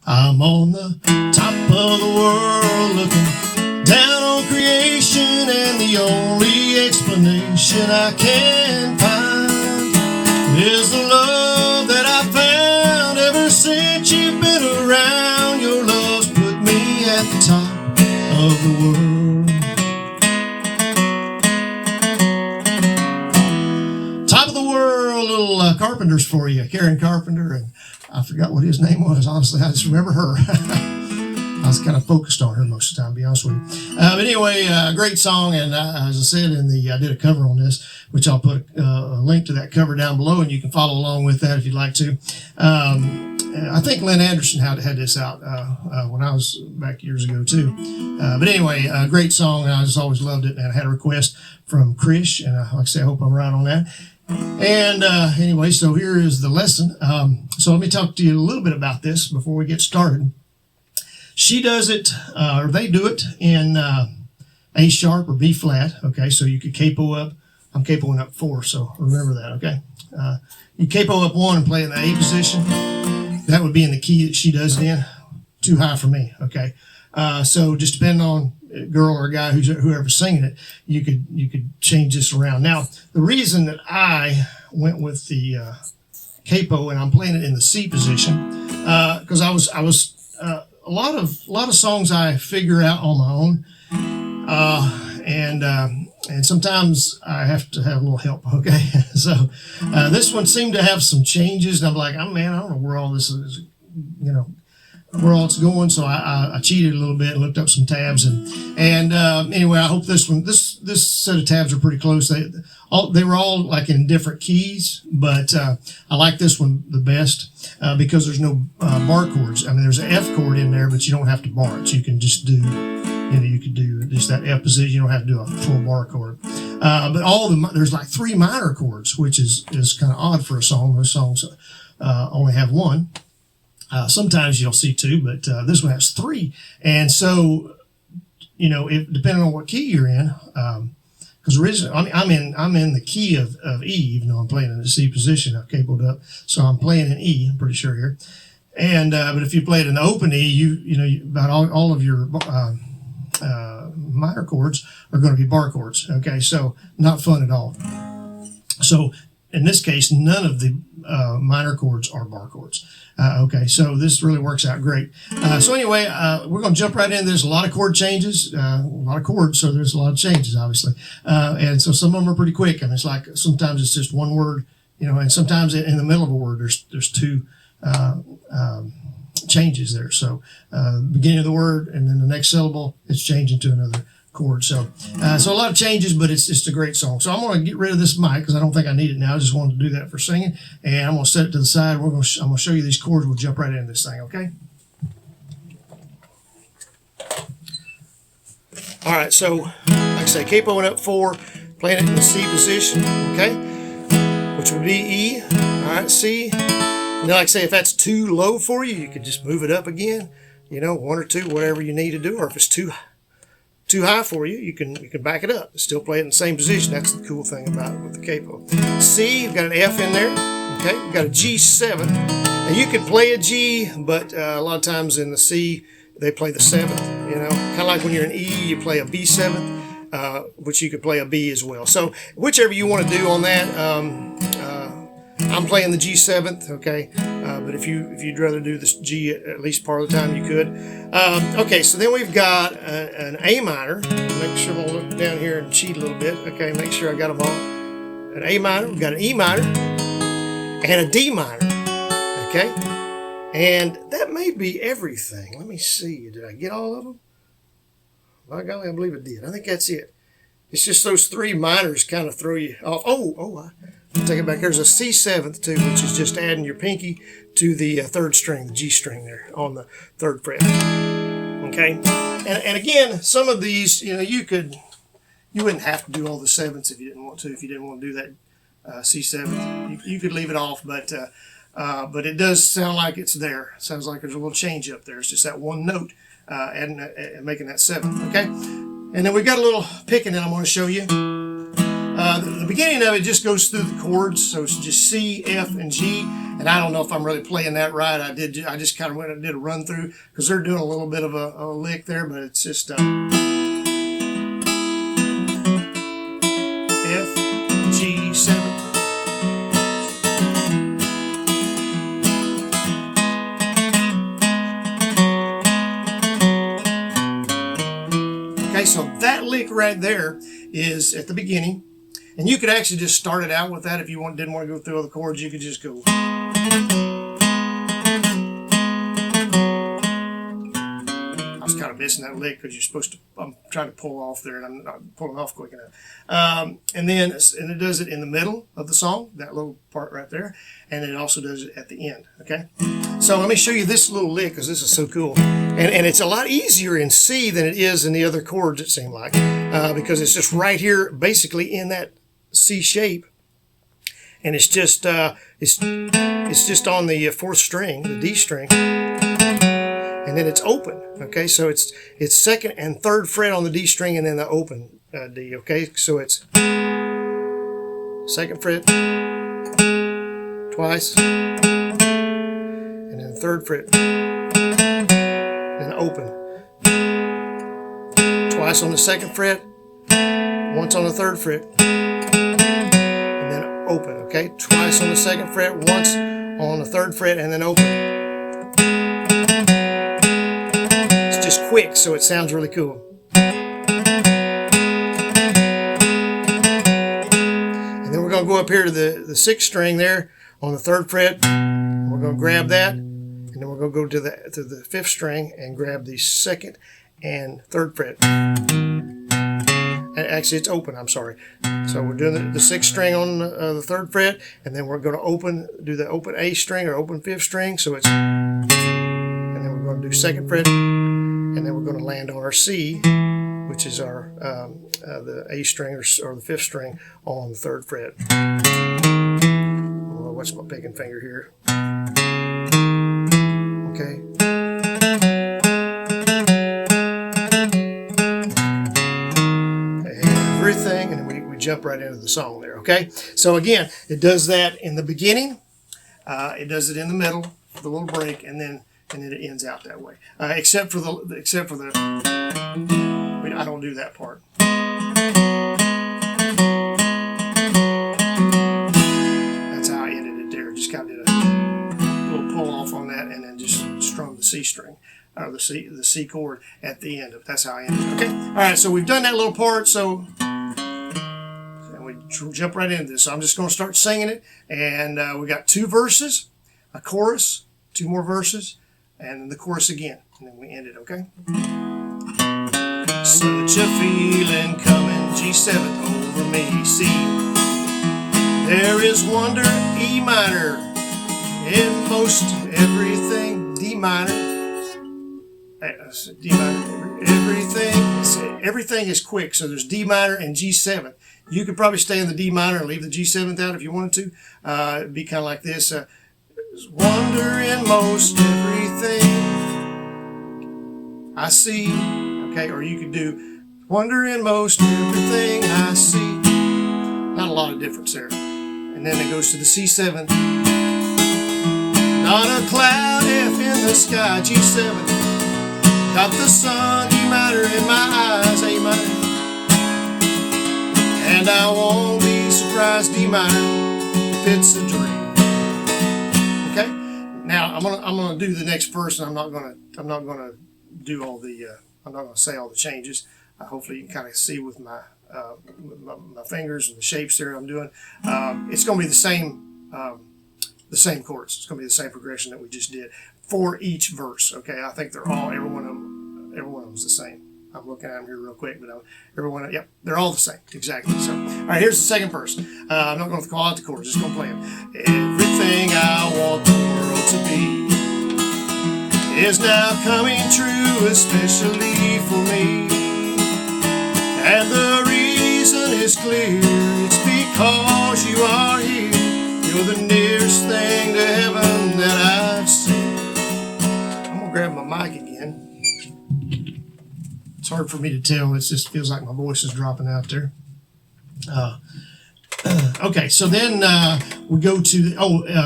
I'm on the top of the world looking down on creation, and the only explanation I can find is the love that I found ever since you've been around. Your love's put me at the top of the world. Top of the world, little Carpenters for you. Karen Carpenter, and I forgot what his name was. Honestly, I just remember her. I was kind of focused on her most of the time, to be honest with you. But anyway, great song, and as I said, I did a cover on this, which I'll put a link to that cover down below, and you can follow along with that if you'd like to. I think Lynn Anderson had this out when I was back years ago too. But anyway, great song. I just always loved it, and I had a request from Krish, and like I say, I hope I'm right on that. And anyway, so here is the lesson. So let me talk to you a little bit about this before we get started. She does it, or they do it in A sharp or B flat. Okay, so you could capo up. I'm capoing up 4, so remember that. Okay, you capo up 1 and play in the A position. That would be in the key that she does it in. Too high for me. Okay, so just depending on a girl or a guy whoever's singing it, you could change this around. Now, the reason that I went with the capo and I'm playing it in the C position, because I was a lot of songs I figure out on my own, and sometimes I have to have a little help. Okay, so this one seemed to have some changes, and I'm like, oh man, I don't know where all this is, where all it's going. So I cheated a little bit and looked up some tabs, and anyway, I hope this set of tabs are pretty close. They were all like in different keys, but I like this one the best because there's no bar chords. I mean, there's an F chord in there, but you don't have to bar it. So you can just do, you could do just that F position. You don't have to do a full bar chord. But there's like 3 minor chords, which is kind of odd for a song. Most songs only have 1. Sometimes you'll see 2, but this one has 3. And so, depending on what key you're in, because originally I'm in the key of E, even though I'm playing in the C position. I've capoed up, so I'm playing in E. I'm pretty sure here. And but if you play it in the open E, about all of your minor chords are going to be bar chords. Okay, so not fun at all. So in this case, none of the minor chords are bar chords. Okay, so this really works out great. So anyway, we're going to jump right into this. A lot of chord changes, a lot of chords, so there's a lot of changes, obviously. And so some of them are pretty quick. I mean, it's like sometimes it's just one word, and sometimes in the middle of a word, there's 2 changes there. So beginning of the word and then the next syllable, it's changing to another chord. So a lot of changes, but it's just a great song. So I'm going to get rid of this mic because I don't think I need it now. I just wanted to do that for singing, and I'm going to set it to the side. I'm going to show you these chords. We'll jump right into this thing. Okay. All right. So like I say, capoing up 4, playing it in the C position. Okay, which would be E. All right, C. And then, like I say, if that's too low for you, you could just move it up again. 1 or 2, whatever you need to do. Or if it's too high for you, you can back it up. Still play it in the same position. That's the cool thing about it with the capo. C, you've got an F in there. Okay, we've got a G7. And you could play a G, but a lot of times in the C, they play the 7th. Kind of like when you're in E, you play a B7, which you could play a B as well. So whichever you want to do on that. I'm playing the G7th, okay, but if you'd rather do this G at least part of the time, you could. Okay, so then we've got an A minor. Make sure I'm going to look down here and cheat a little bit. Okay, make sure I got them all. An A minor, we've got an E minor, and a D minor, okay? And that may be everything. Let me see. Did I get all of them? By golly, I believe I did. I think that's it. It's just those 3 minors kind of throw you off. Take it back. There's a C7th too, which is just adding your pinky to the 3rd string, the G string there on the 3rd fret. Okay, and again, some of these, you wouldn't have to do all the 7ths if you didn't want to. If you didn't want to do that C7th, you could leave it off, but it does sound like it's there. It sounds like there's a little change up there. It's just that one note and making that 7th. Okay, and then we've got a little picking that I'm going to show you. The beginning of it just goes through the chords, so it's just C, F, and G. And I don't know if I'm really playing that right. I just kind of went and did a run through because they're doing a little bit of a lick there, but it's just F, G, 7. Okay, so that lick right there is at the beginning. And you could actually just start it out with that if you didn't want to go through all the chords. You could just go. I was kind of missing that lick because you're supposed to. I'm trying to pull off there, and I'm not pulling off quick enough. And it does it in the middle of the song, that little part right there, and it also does it at the end. Okay. So let me show you this little lick because this is so cool, and it's a lot easier in C than it is in the other chords. It seemed like because it's just right here, basically in that C shape, and it's just it's just on the fourth string, the D string, and then it's open. Okay, so it's second and third fret on the D string, and then the open D. Okay, so it's second fret twice, and then third fret, then open twice on the second fret, once on the third fret. Open, okay? Twice on the second fret, once on the third fret, and then open. It's just quick, so it sounds really cool. And then we're going to go up here to the sixth string there on the third fret. We're going to grab that, and then we're going to go to the fifth string and grab the second and third fret. Actually, it's open. I'm sorry. So we're doing the sixth string on the third fret, and then we're going to do the open A string or open fifth string. So it's, and then we're going to do second fret, and then we're going to land on our C, which is our the A string or the fifth string on the third fret. Well, what's my picking finger here? Okay. Everything, and then we jump right into the song there. Okay, so again, it does that in the beginning, it does it in the middle, the little break, and then it ends out that way. Except for the I don't do that part. That's how I ended it there. Just kind of did a little pull off on that, and then just strummed the C string. Or the C chord at the end of it. That's how I ended it. Okay. All right. So we've done that little part. So we jump right into this. So I'm just going to start singing it, and we got 2 verses, a chorus, 2 more verses, and then the chorus again, and then we end it. Okay. Such a feeling coming, G7 over me. C. There is wonder, E minor, in most everything. D minor. D minor, everything is quick. So there's D minor and G7. You could probably stay in the D minor and leave the G7th out if you wanted to. It'd be kind of like this. Wonder in most everything I see. Okay, or you could do wonder in most everything I see. Not a lot of difference there. And then it goes to the C7. Not a cloud F in the sky, G7. Got the sun, D minor in my eyes, A minor. And I won't be surprised, D minor, if it's a dream. Okay. Now I'm gonna do the next verse, and I'm not gonna do all the I'm not gonna say all the changes. Hopefully you can kind of see with my fingers and the shapes there I'm doing. It's gonna be the same chords. It's gonna be the same progression that we just did for each verse. Okay, I think they're all every one of them's the same. I'm looking at them here real quick, but yep, they're all the same, exactly. So, all right, here's the second verse. I'm not going to call out the chords, just going to play them. Everything I want the world to be is now coming true, especially for me. And the reason is clear, it's because you are here. You're the nearest thing to heaven that I've seen. I'm going to grab my mic again. It's hard for me to tell. It just feels like my voice is dropping out there. Okay, so then we go to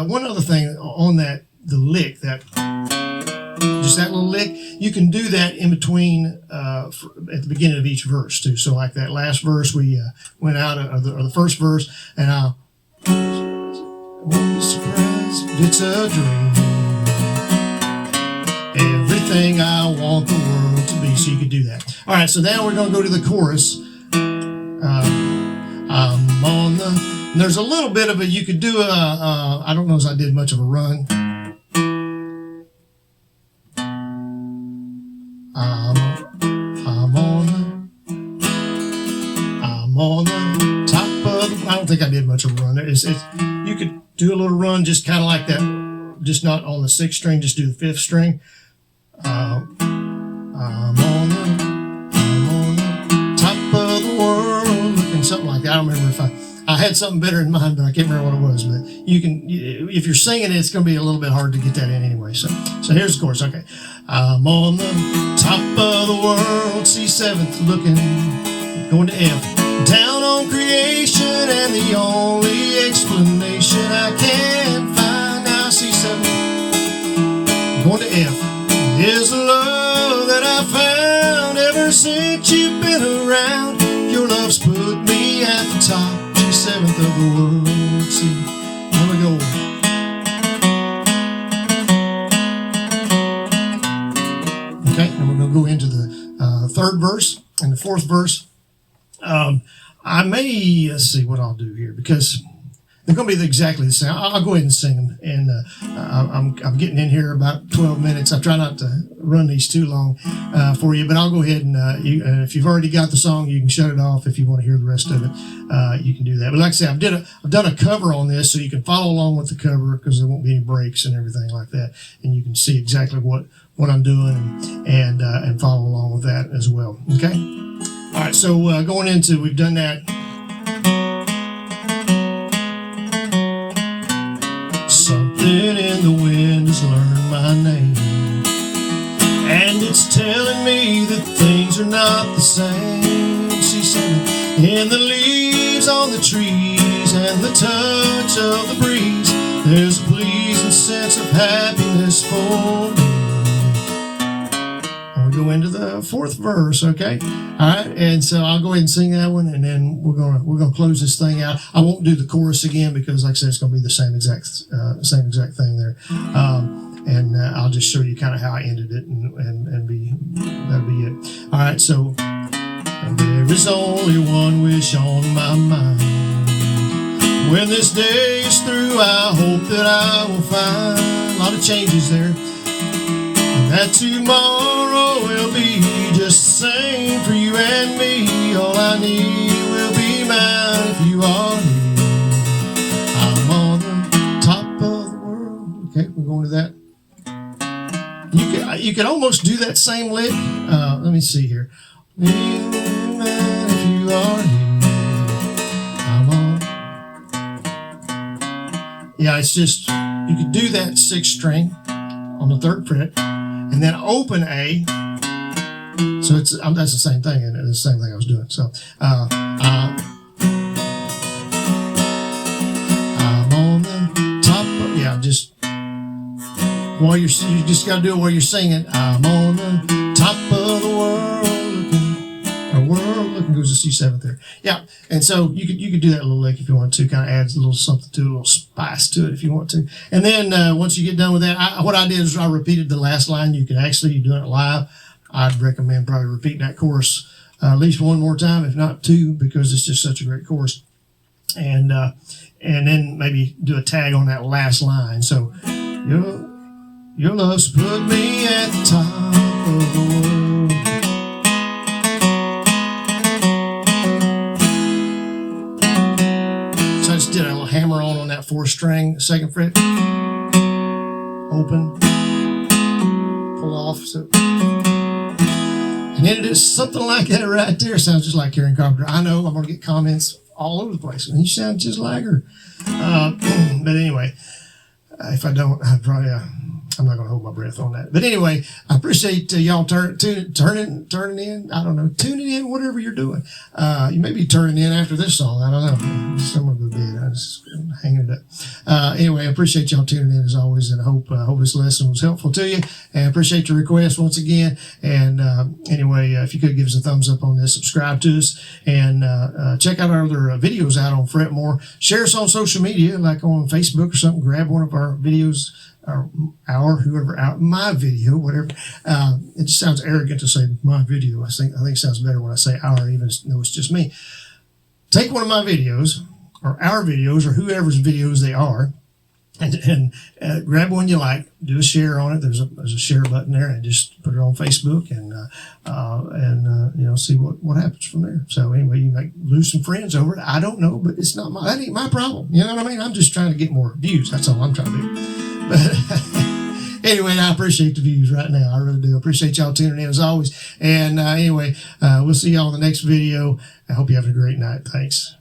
one other thing on that, the lick, that just that little lick. You can do that in between at the beginning of each verse too. So like that last verse, we went out or the first verse, and I won't be surprised if it's a dream. Everything I want the world to be. So you could do that. All right, so now we're going to go to the chorus. I'm on the. There's a little bit of a. You could do a. I don't know if I did much of a run. I'm on the top of the. I don't think I did much of a run. You could do a little run, just kind of like that, just not on the sixth string. Just do the fifth string. I'm on the top of the world, looking something like that. I don't remember if I had something better in mind, but I can't remember what it was. But you can, if you're singing it, it's going to be a little bit hard to get that in anyway. So here's the chorus. Okay, I'm on the top of the world, C7th, looking, going to F, down on creation, and the only explanation I can find now, C7, going to F. Is the love that I found ever since you've been around. Your love's put me at the top, G7th of the world. See, here we go. Okay, and we're going to go into the third verse and the fourth verse. Let's see what I'll do here, because they're going to be exactly the same. I'll go ahead and sing them, and I'm getting in here about 12 minutes. I try not to run these too long for you, but I'll go ahead and if you've already got the song, you can shut it off. If you want to hear the rest of it, you can do that. But like I said, I've done a cover on this, so you can follow along with the cover, because there won't be any breaks and everything like that, and you can see exactly what I'm doing and follow along with that as well. Okay. All right. So going into, we've done that. Something in the wind has learned my name, and it's telling me that things are not the same. C7, in the leaves on the trees and the touch of the breeze, there's a pleasing sense of happiness for me. And we go into the fourth verse, okay? All right, and so I'll go ahead and sing that one, and then we're gonna close this thing out. I won't do the chorus again, because, like I said, it's gonna be the same exact thing there. And I'll just show you kind of how I ended it, and that'll be it. All right, so there is only one wish on my mind. When this day is through, I hope that I will find a lot of changes there, and that tomorrow will be just the same for you and me. All I need will be mine if you are here. I'm on the top of the world. Okay, we're going to that. You can almost do that same lick. Let me see here. If you are here, I'm on. Yeah, it's just, you could do that sixth string on the third fret, and then open A. So that's the same thing, and it's the same thing I was doing. So I'm on the top of, just while you just got to do it while you're singing. I'm on the top of the world looking goes to C7 there. Yeah, and so you could do that little lick if you want to. Kind of adds a little something to it, a little spice to it if you want to. And then once you get done with that, what I did is I repeated the last line. You can actually, you're doing it live, I'd recommend probably repeating that chorus at least one more time, if not two, because it's just such a great chorus. And then maybe do a tag on that last line. So your love's put me at the top of the world. So I just did a little hammer on that fourth string, second fret, open, pull off. So. And then it is something like that right there. Sounds just like Karen Carpenter. I know I'm going to get comments all over the place. And you sound just like her. But anyway, if I don't, I'd probably I'm not going to hold my breath on that. But anyway, I appreciate y'all turning in. I don't know, tuning in, whatever you're doing. You may be turning in after this song. I don't know. Some of it did. I just hanging it up. Anyway, I appreciate y'all tuning in as always, and I hope this lesson was helpful to you. And I appreciate your request once again. And anyway, if you could give us a thumbs up on this, subscribe to us, and check out our other videos out on Fret More. Share us on social media, like on Facebook or something. Grab one of our videos, my video, whatever. It just sounds arrogant to say my video. I think it sounds better when I say our, even though it's just me. Take one of my videos, or our videos, or whoever's videos they are, and grab one you like. Do a share on it. There's a share button there, and just put it on Facebook, and see what happens from there. So anyway, you might lose some friends over it. I don't know, but that ain't my problem. You know what I mean? I'm just trying to get more views. That's all I'm trying to do. But anyway, I appreciate the views right now. I really do. Appreciate y'all tuning in as always. And anyway, we'll see y'all in the next video. I hope you have a great night. Thanks.